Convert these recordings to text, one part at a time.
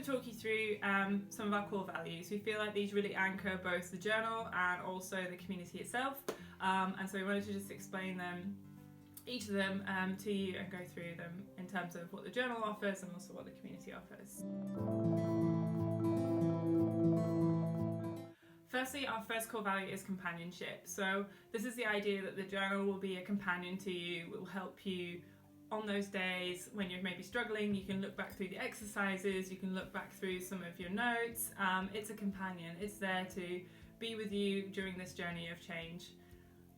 to talk you through some of our core values. We feel like these really anchor both the journal and also the community itself, and so we wanted to just explain them, each of them, to you and go through them in terms of what the journal offers and also what the community offers. Firstly, our first core value is companionship. So this is the idea that the journal will be a companion to you, will help you on those days when you're maybe struggling. You can look back through the exercises, you can look back through some of your notes. It's a companion, it's there to be with you during this journey of change.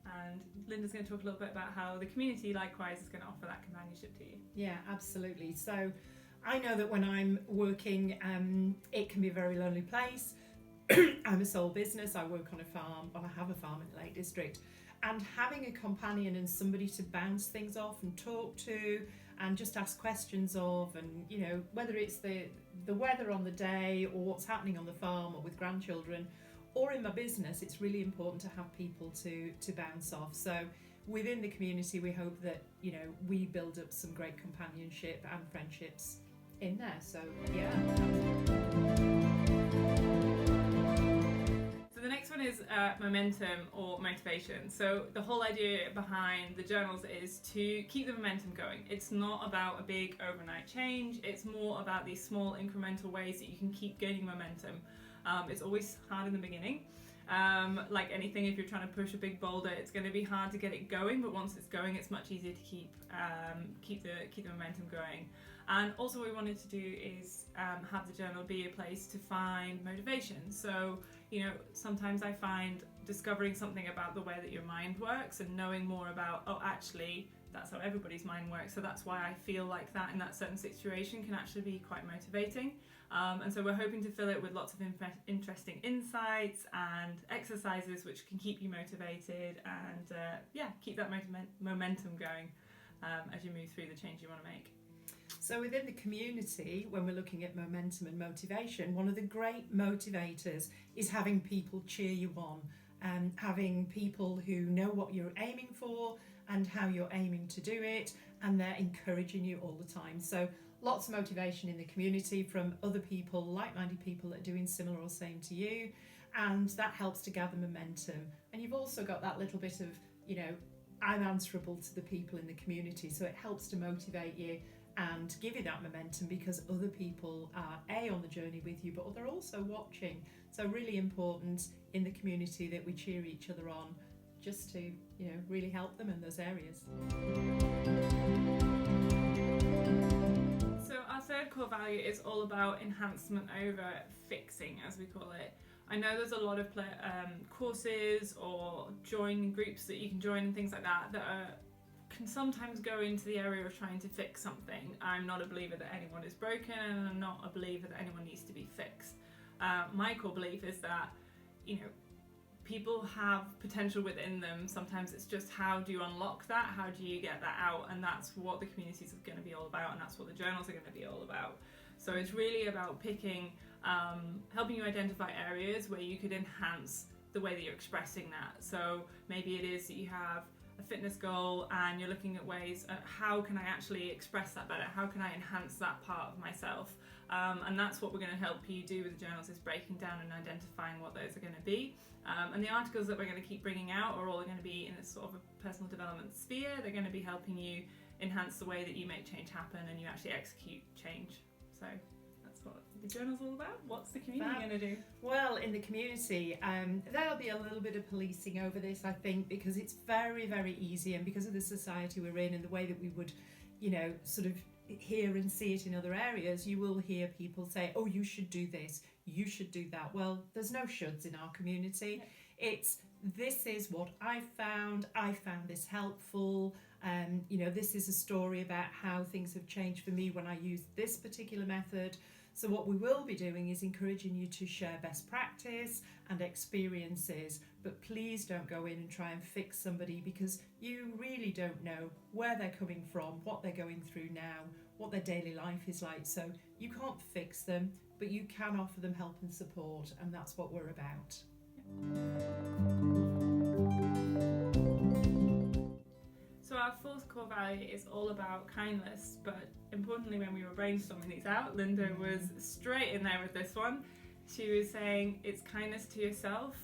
And Linda's going to talk a little bit about how the community likewise is going to offer that companionship to you. Yeah, absolutely. So I know that when I'm working, it can be a very lonely place. I'm a sole business, I work on a farm, well, I have a farm in the Lake District, and having a companion and somebody to bounce things off and talk to and just ask questions of, and you know, whether it's the weather on the day or what's happening on the farm or with grandchildren or in my business, it's really important to have people to bounce off. So within the community, we hope that, you know, we build up some great companionship and friendships in there. So yeah. So the next one is momentum or motivation. So the whole idea behind the journals is to keep the momentum going. It's not about a big overnight change, it's more about these small incremental ways that you can keep gaining momentum. It's always hard in the beginning. Like anything, if you're trying to push a big boulder, it's going to be hard to get it going, but once it's going, it's much easier to keep the momentum going. And also what we wanted to do is have the journal be a place to find motivation. So, you know, sometimes I find discovering something about the way that your mind works and knowing more about, oh, actually, that's how everybody's mind works, so that's why I feel like that in that certain situation can actually be quite motivating. And so we're hoping to fill it with lots of interesting insights and exercises which can keep you motivated and keep that momentum going as you move through the change you want to make. So within the community, when we're looking at momentum and motivation, one of the great motivators is having people cheer you on, and having people who know what you're aiming for and how you're aiming to do it, and they're encouraging you all the time. So lots of motivation in the community from other people, like-minded people that are doing similar or same to you, and that helps to gather momentum. And you've also got that little bit of, you know, I'm answerable to the people in the community, so it helps to motivate you and give you that momentum because other people are on the journey with you, but they're also watching. So really important in the community that we cheer each other on, just to, you know, really help them in those areas. So our third core value is all about enhancement over fixing, as we call it. I know there's a lot of courses or join groups that you can join and things like that can sometimes go into the area of trying to fix something. I'm not a believer that anyone is broken, and I'm not a believer that anyone needs to be fixed. My core belief is that, you know, people have potential within them. Sometimes it's just how do you unlock that, how do you get that out, and that's what the communities are going to be all about, and that's what the journals are going to be all about. So it's really about picking, helping you identify areas where you could enhance the way that you're expressing that. So maybe it is that you have a fitness goal and you're looking at ways, how can I actually express that better? How can I enhance that part of myself? And that's what we're going to help you do with the journals, is breaking down and identifying what those are going to be. And the articles that we're going to keep bringing out are all going to be in a sort of a personal development sphere. They're going to be helping you enhance the way that you make change happen and you actually execute change. So that's what the journal's all about. What's the community going to do? Well, in the community, there'll be a little bit of policing over this, I think, because it's very, very easy, and because of the society we're in and the way that we would, you know, sort of hear and see it in other areas, you will hear people say, oh, you should do this, you should do that. Well, there's no shoulds in our community. Yeah. It's, this is what I found this helpful, you know, this is a story about how things have changed for me when I used this particular method. So what we will be doing is encouraging you to share best practice and experiences, but please don't go in and try and fix somebody, because you really don't know where they're coming from, what they're going through now, what their daily life is like. So you can't fix them, but you can offer them help and support, and that's what we're about. So So our fourth core value is all about kindness, but importantly, when we were brainstorming these out, Linda was straight in there with this one. She was saying it's kindness to yourself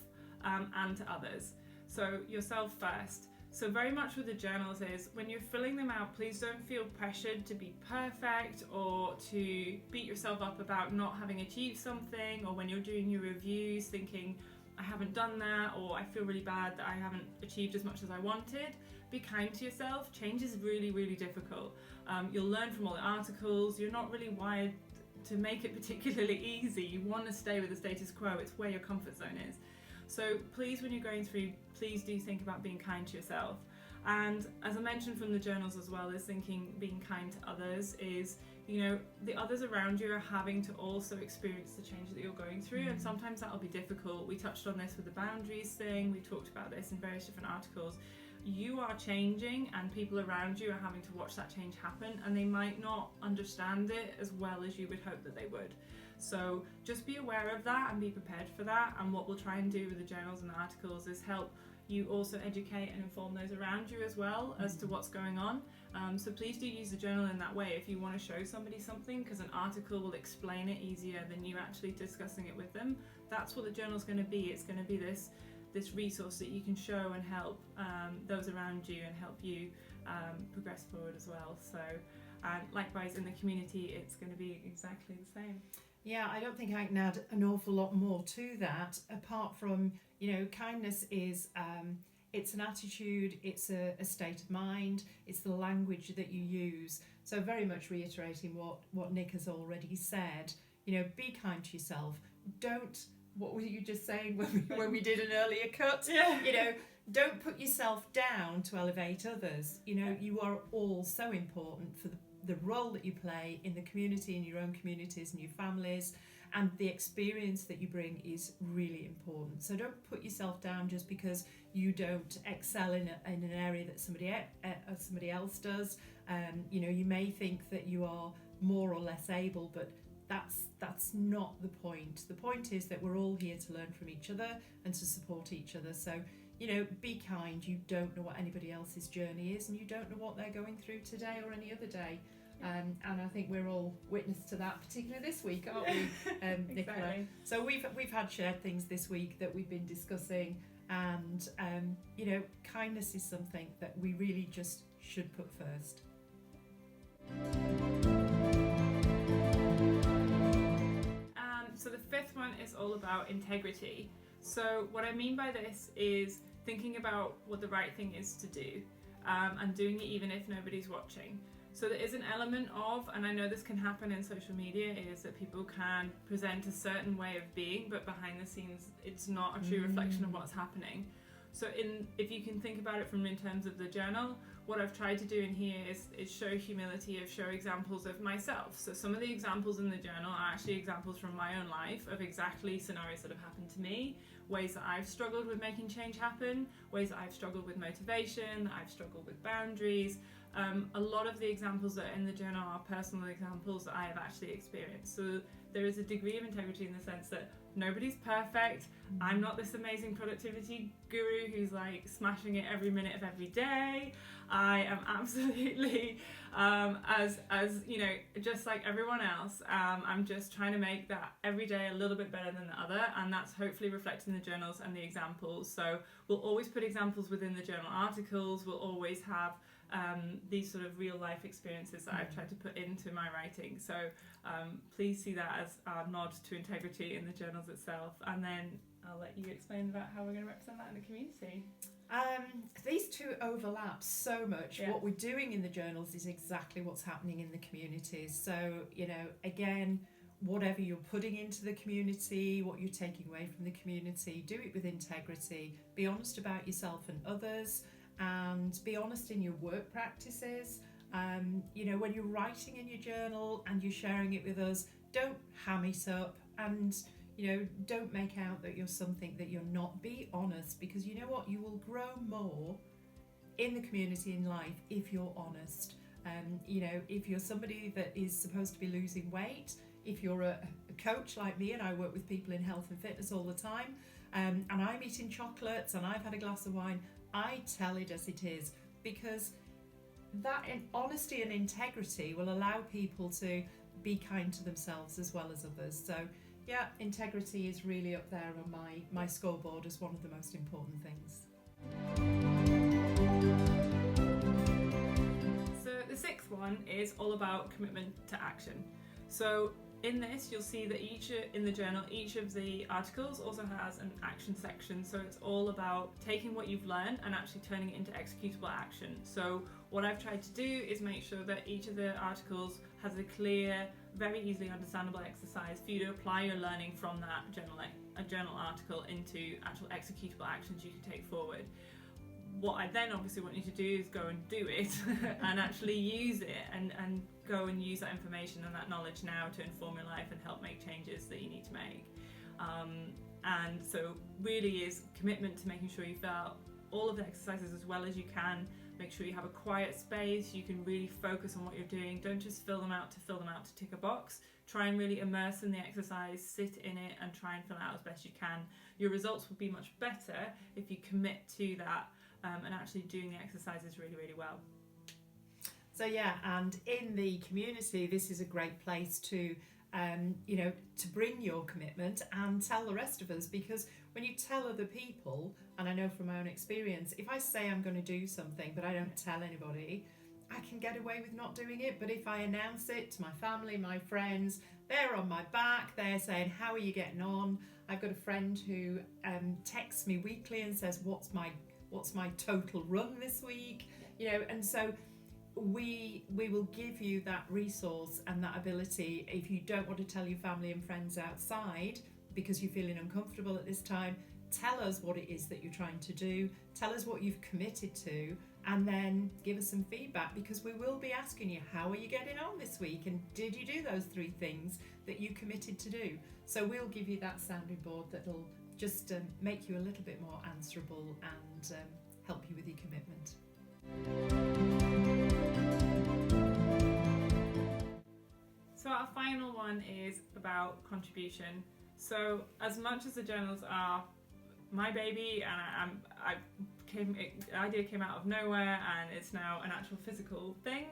and to others. So yourself first. So very much with the journals is when you're filling them out, please don't feel pressured to be perfect or to beat yourself up about not having achieved something, or when you're doing your reviews thinking, I haven't done that, or I feel really bad that I haven't achieved as much as I wanted. Be kind to yourself. Change is really, really difficult. You'll learn from all the articles. You're not really wired to make it particularly easy. You want to stay with the status quo. It's where your comfort zone is. So please, when you're going through, please do think about being kind to yourself. And as I mentioned from the journals as well, is thinking being kind to others is, you know, the others around you are having to also experience the change that you're going through, and sometimes that'll be difficult. We touched on this with the boundaries thing. We talked about this in various different articles. You are changing and people around you are having to watch that change happen, and they might not understand it as well as you would hope that they would. So just be aware of that and be prepared for that. And what we'll try and do with the journals and the articles is help you also educate and inform those around you as well as to what's going on. So please do use the journal in that way if you want to show somebody something, because an article will explain it easier than you actually discussing it with them. That's what the journal's going to be. It's going to be this resource that you can show and help those around you and help you progress forward as well. So, and likewise in the community, it's going to be exactly the same. Yeah, I don't think I can add an awful lot more to that, apart from, you know, kindness is, it's an attitude, it's a state of mind, it's the language that you use. So very much reiterating what Nick has already said, you know, be kind to yourself. Don't, what were you just saying when we did an earlier cut? Yeah. You know, don't put yourself down to elevate others. You know, you are all so important for the role that you play in the community, in your own communities and your families, and the experience that you bring is really important. So don't put yourself down just because you don't excel in an area that somebody else does. You know, you may think that you are more or less able, but that's not the point. The point is that we're all here to learn from each other and to support each other. So, you know, be kind. You don't know what anybody else's journey is, and you don't know what they're going through today or any other day. And I think we're all witness to that, particularly this week, aren't we, Nicola? Exactly. So we've had shared things this week that we've been discussing, and you know, kindness is something that we really just should put first. So the fifth one is all about integrity. So what I mean by this is thinking about what the right thing is to do, and doing it even if nobody's watching. So there is an element of, and I know this can happen in social media, is that people can present a certain way of being, but behind the scenes it's not a true reflection of what's happening. So if you can think about it from in terms of the journal, what I've tried to do in here is show humility, show examples of myself. So some of the examples in the journal are actually examples from my own life of exactly scenarios that have happened to me, ways that I've struggled with making change happen, ways that I've struggled with motivation, that I've struggled with boundaries. A lot of the examples that are in the journal are personal examples that I have actually experienced. So there is a degree of integrity in the sense that nobody's perfect. I'm not this amazing productivity guru who's like smashing it every minute of every day. I am absolutely, as you know, just like everyone else. I'm just trying to make that every day a little bit better than the other, and that's hopefully reflected in the journals and the examples. So we'll always put examples within the journal articles. We'll always have these sort of real life experiences that I've tried to put into my writing. So please see that as our nod to integrity in the journals itself, and then I'll let you explain about how we're going to represent that in the community. These two overlap so much. Yeah. What we're doing in the journals is exactly what's happening in the communities. So, you know, again, whatever you're putting into the community, what you're taking away from the community, do it with integrity. Be honest about yourself and others, and be honest in your work practices. You know, when you're writing in your journal and you're sharing it with us, don't ham it up, and you know, don't make out that you're something that you're not. Be honest, because you know what, you will grow more in the community in life if you're honest. You know, if you're somebody that is supposed to be losing weight, if you're a coach like me, and I work with people in health and fitness all the time, and I'm eating chocolates and I've had a glass of wine, I tell it as it is, because that honesty and integrity will allow people to be kind to themselves as well as others. So yeah, integrity is really up there on my scoreboard as one of the most important things. So the sixth one is all about commitment to action. So in this, you'll see that in the journal, each of the articles also has an action section. So it's all about taking what you've learned and actually turning it into executable action. So what I've tried to do is make sure that each of the articles has a clear, very easily understandable exercise for you to apply your learning from that journal article into actual executable actions you can take forward. What I then obviously want you to do is go and do it and actually use it and go and use that information and that knowledge now to inform your life and help make changes that you need to make. And so really is commitment to making sure you fill out all of the exercises as well as you can. Make sure you have a quiet space, you can really focus on what you're doing. Don't just fill them out to tick a box. Try and really immerse in the exercise, sit in it and try and fill it out as best you can. Your results will be much better if you commit to that and actually doing the exercises really, really well. So yeah, and in the community, this is a great place to to bring your commitment and tell the rest of us, because when you tell other people, and I know from my own experience, if I say I'm going to do something but I don't tell anybody, I can get away with not doing it. But if I announce it to my family, my friends, they're on my back, they're saying, how are you getting on? I've got a friend who texts me weekly and says, what's my total run this week? And so we will give you that resource and that ability. If you don't want to tell your family and friends outside because you're feeling uncomfortable at this time, tell us what it is that you're trying to do, tell us what you've committed to, and then give us some feedback, because we will be asking you, how are you getting on this week, and did you do those 3 things that you committed to do? So we'll give you that sounding board that'll just make you a little bit more answerable and help you with your commitment. So our final one is about contribution. So as much as the journals are my baby, and the idea came out of nowhere and it's now an actual physical thing,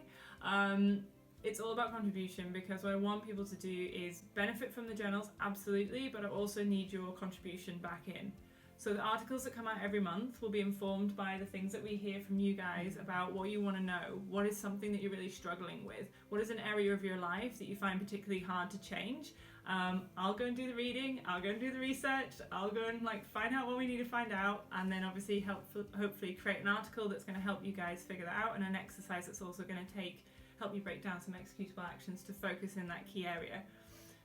it's all about contribution, because what I want people to do is benefit from the journals, absolutely, but I also need your contribution back in. So the articles that come out every month will be informed by the things that we hear from you guys about what you want to know. What is something that you're really struggling with? What is an area of your life that you find particularly hard to change? I'll go and do the reading, I'll go and do the research, I'll go and find out what we need to find out, and then obviously hopefully create an article that's going to help you guys figure that out, and an exercise that's also going to help you break down some executable actions to focus in that key area.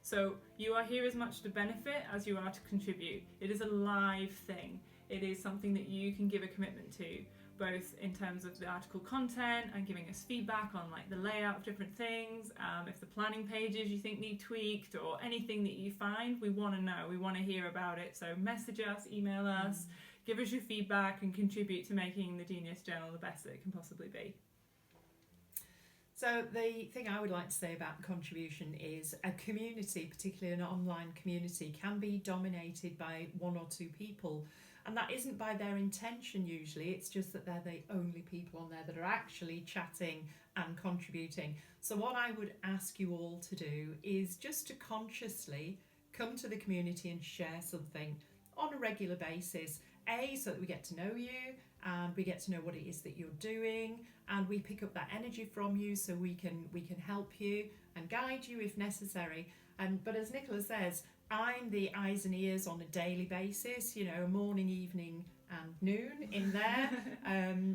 So you are here as much to benefit as you are to contribute. It is a live thing. It is something that you can give a commitment to, both in terms of the article content and giving us feedback on the layout of different things. If the planning pages you think need tweaked, or anything that you find, we want to know. We want to hear about it. So message us, email us, give us your feedback, and contribute to making the Gen-iUs Journal the best that it can possibly be. So the thing I would like to say about contribution is a community, particularly an online community, can be dominated by 1 or 2 people. And that isn't by their intention usually, it's just that they're the only people on there that are actually chatting and contributing. So what I would ask you all to do is just to consciously come to the community and share something on a regular basis. So that we get to know you, and we get to know what it is that you're doing, and we pick up that energy from you so we can help you and guide you if necessary. But as Nicola says, I'm the eyes and ears on a daily basis, morning, evening and noon in there,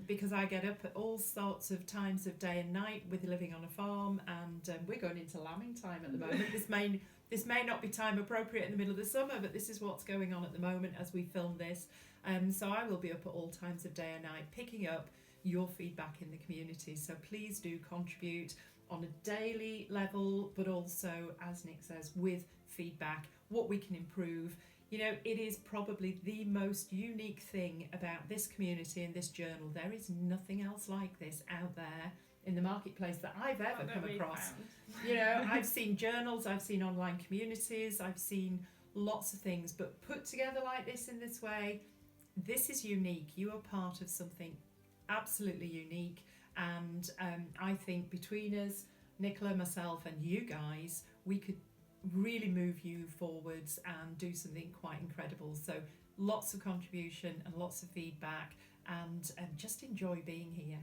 because I get up at all sorts of times of day and night with living on a farm, and we're going into lambing time at the moment. This may not be time appropriate in the middle of the summer, but this is what's going on at the moment as we film this. So I will be up at all times of day and night picking up your feedback in the community. So please do contribute on a daily level, but also, as Nick says, with feedback, what we can improve. It is probably the most unique thing about this community and this journal. There is nothing else like this out there in the marketplace that I've ever come across. I've seen journals, I've seen online communities, I've seen lots of things, but put together like this in this way, this is unique. You are part of something absolutely unique, And I think between us, Nicola, myself, and you guys, we could really move you forwards and do something quite incredible. So lots of contribution and lots of feedback, and just enjoy being here.